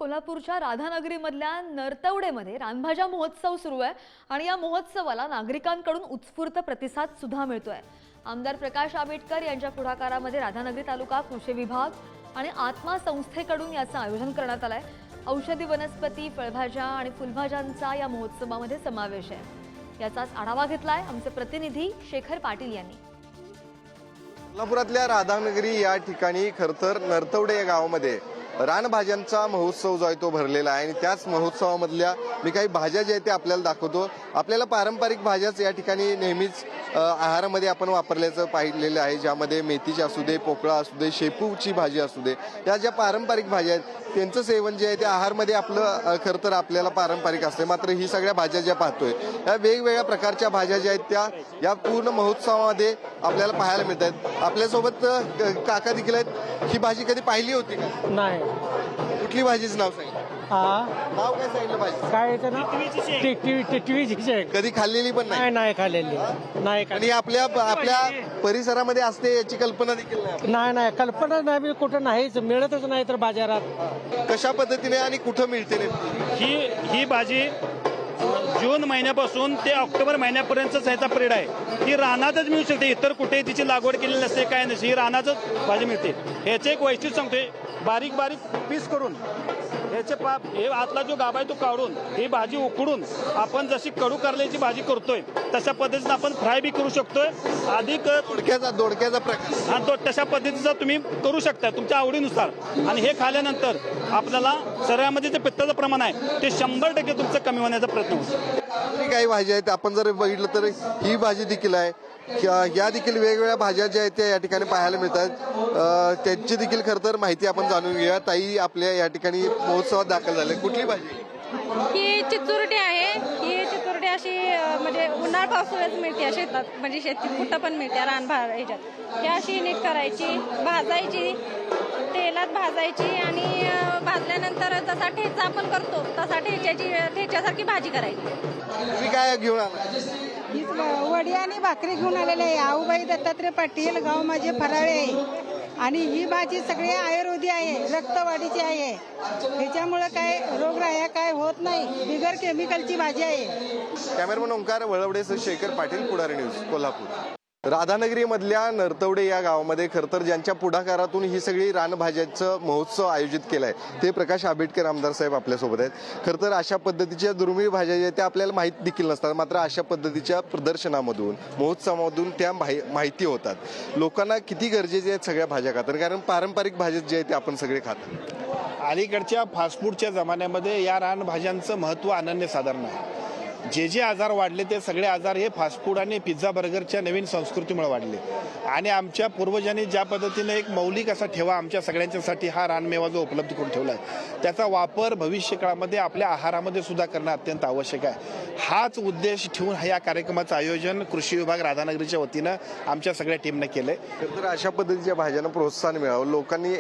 कोल्हापूरच्या राधानगरीमधल्या नरतवडेमध्ये रानभाज्या महोत्सव सुरू आहे आणि या महोत्सवाला नागरिकांकडून उत्स्फूर्त प्रतिसाद सुद्धा मिळतोय। आमदार प्रकाश आंबेडकर यांच्या पुढाकारामध्ये राधानगरी तालुका कृषी विभाग आणि आत्मा संस्थेकडून याचं आयोजन करण्यात आलंय। औषधी वनस्पती, फळभाज्या आणि फुलभाज्यांचा या महोत्सवामध्ये समावेश आहे। याचाच आढावा घेतलाय आमचे प्रतिनिधी शेखर पाटील यांनी। कोल्हापुरातल्या राधानगरी या ठिकाणी खरतर नरतवडे या गावामध्ये रानभाज्यांचा महोत्सव जो आहे तो भरलेला आहे आणि त्याच महोत्सवामधल्या मी काही भाज्या ज्या आहेत त्या आपल्याला दाखवतो। आपल्याला पारंपरिक भाज्याच या ठिकाणी नेहमीच आहारामध्ये आपण वापरल्याचं पाहिलेलं आहे, ज्यामध्ये मेथीची असू दे, पोकळा असू दे, शेपूची भाजी असू दे, या ज्या पारंपरिक भाज्या आहेत त्यांचं सेवन जे आहे ते आहारमध्ये आपलं खरतर आपल्याला पारंपरिक असते। मात्र ही सगळ्या भाज्या ज्या पाहतोय या वेगवेगळ्या प्रकारच्या भाज्या ज्या आहेत त्या या पूर्ण महोत्सवामध्ये आपल्याला पाहायला मिळतात। आपल्यासोबत काका देखील आहेत। ही भाजी कधी पाहिली होती का? नाही। कुठली भाजीचं नाव सांगितलं? नाव काय सांगितलं भाजी? काय येतं ना, टिटवीची शेंग। कधी खाल्लेली पण नाही? नाही खाल्लेली, नाही आणि आपल्या परिसरामध्ये असते याची कल्पना देखील नाही? नाही कल्पना नाही, कुठं नाहीच, मिळतच नाही तर बाजारात। कशा पद्धतीने आणि कुठं मिळते नेमकी? ही भाजी जून महिन्यापासून ते ऑक्टोबर महिन्यापर्यंतच ह्याचा पिरियड आहे। ही रानातच मिळू शकते, इतर कुठे तिची लागवड केलेली नसते, काय नसते, ही रानातच भाजी मिळते। ह्याचे एक वैशिष्ट्य सांगतोय, बारीक बारीक पीस करून ह्याचे हे आतला जो गाभा आहे तो काढून ही भाजी उकडून आपण जशी कडू कारल्याची भाजी करतोय तशा पद्धतीने आपण फ्राय बी करू शकतोय। अधिक दोडक्याचा प्रकार हा तशा पद्धतीचा तुम्ही करू शकता तुमच्या आवडीनुसार। आणि हे खाल्यानंतर आपल्याला शरीरामध्ये जे पित्ताचं प्रमाण आहे ते 100% तुमचं कमी होण्याचा प्रयत्न होतो। काही भाज्या आहेत आपण जर बघितलं तर ही भाजी देखील आहे, या देखील वेगवेगळ्या भाज्या ज्या आहेत त्या या ठिकाणी पाहायला मिळतात। त्यांची देखील खरं तर माहिती आपण जाणून घेऊया। ताई आपल्या या ठिकाणी महोत्सवात दाखल झाले, कुठली भाजी? ही चिचुरटी आहे। ही चिचुरटी अशी म्हणजे उन्हाळ पावसाळ्यात मिळते शेतात, म्हणजे शेतीत कुठं पण मिळते रानभार ह्याच्यात। ही अशी नीट करायची, भाजायची, तेलात भाजायची आणि भाजल्यानंतर जसा ठेचा आपण करतो तसा ठेच्यासारखी भाजी करायची। तुम्ही काय घेऊन आला? हीच वडी आणि भाकरी घेऊन आलेले आहे। आऊबाई दत्तात्रय पाटील, गाव माझे फराळे आहे। आणि ही भाजी सगळी आयुर्वेदी आहे, रक्तवाढीची आहे। ह्याच्यामुळे काय रोगराया काय होत नाही, बिगर केमिकलची भाजी आहे। कॅमेरामन ओंकार वळवडेसह शेखर पाटील, पुढारी न्यूज, कोल्हापूर। राधानगरी मधल्या नरतवडे या गावामध्ये खरतर ज्यांच्या पुढाकारातून ही सगळी रानभाज्यांचं महोत्सव आयोजित केलाय ते प्रकाश आंबेडकर आमदार साहेब आपल्यासोबत आहेत। खरतर अशा पद्धतीच्या दुर्मिळ भाज्या ज्या त्या आपल्याला माहित देखील नसतात, मात्र अशा पद्धतीच्या प्रदर्शनामधून महोत्सवामधून त्या माहिती होतात। लोकांना किती गरजेचे आहेत सगळ्या भाज्या खातात, कारण पारंपरिक भाज्या जे आहेत ते आपण सगळे खातो। अलीकडच्या फास्टफूडच्या जमान्यामध्ये या रानभाज्यांचं महत्त्व अनन्यसाधारण आहे। जे आजार वाढले ते सगळे आजार हे फास्टफूड आणि पिझ्झा बर्गरच्या नवीन संस्कृतीमुळे वाढले। आणि आमच्या पूर्वजांनी ज्या पद्धतीने एक मौलिक असा ठेवा आमच्या सगळ्यांच्यासाठी हा रानमेवा जो उपलब्ध करून ठेवला आहे त्याचा वापर भविष्य काळामध्ये आपल्या आहारामध्ये सुद्धा करणं अत्यंत आवश्यक आहे। हाच उद्देश ठेवून या कार्यक्रमाचं आयोजन कृषी विभाग राधानगरीच्या वतीनं आमच्या सगळ्या टीमने केलंय। तर अशा पद्धतीच्या भाज्यांना प्रोत्साहन मिळावं, लोकांनी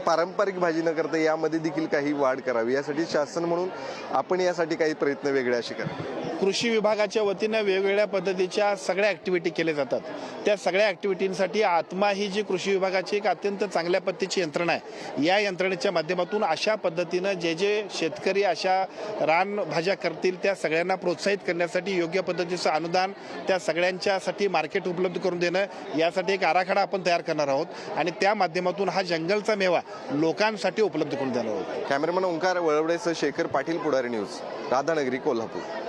पारंपरिक भाजी न करता यामध्ये देखील काही वाढ करावी, यासाठी शासन म्हणून आपण यासाठी काही प्रयत्न वेगळे असे करा। कृषी विभागाच्या वतीनं वेगवेगळ्या पद्धतीच्या सगळ्या ॲक्टिव्हिटी केल्या जातात। त्या सगळ्या ॲक्टिव्हिटींसाठी आत्मा ही जी कृषी विभागाची एक अत्यंत चांगल्या पद्धतीची यंत्रणा आहे, या यंत्रणेच्या माध्यमातून अशा पद्धतीनं जे शेतकरी अशा रानभाज्या करतील त्या सगळ्यांना प्रोत्साहित करण्यासाठी योग्य पद्धतीचं अनुदान, त्या सगळ्यांच्यासाठी मार्केट उपलब्ध करून देणं, यासाठी एक आराखडा आपण तयार करणार आहोत आणि त्या माध्यमातून हा जंगलचा मेवा लोकांसाठी उपलब्ध करून देणार आहोत। कॅमेरामन ओंकार वळवडेसह शेखर पाटील, पुढारी न्यूज, राधानगरी, कोल्हापूर।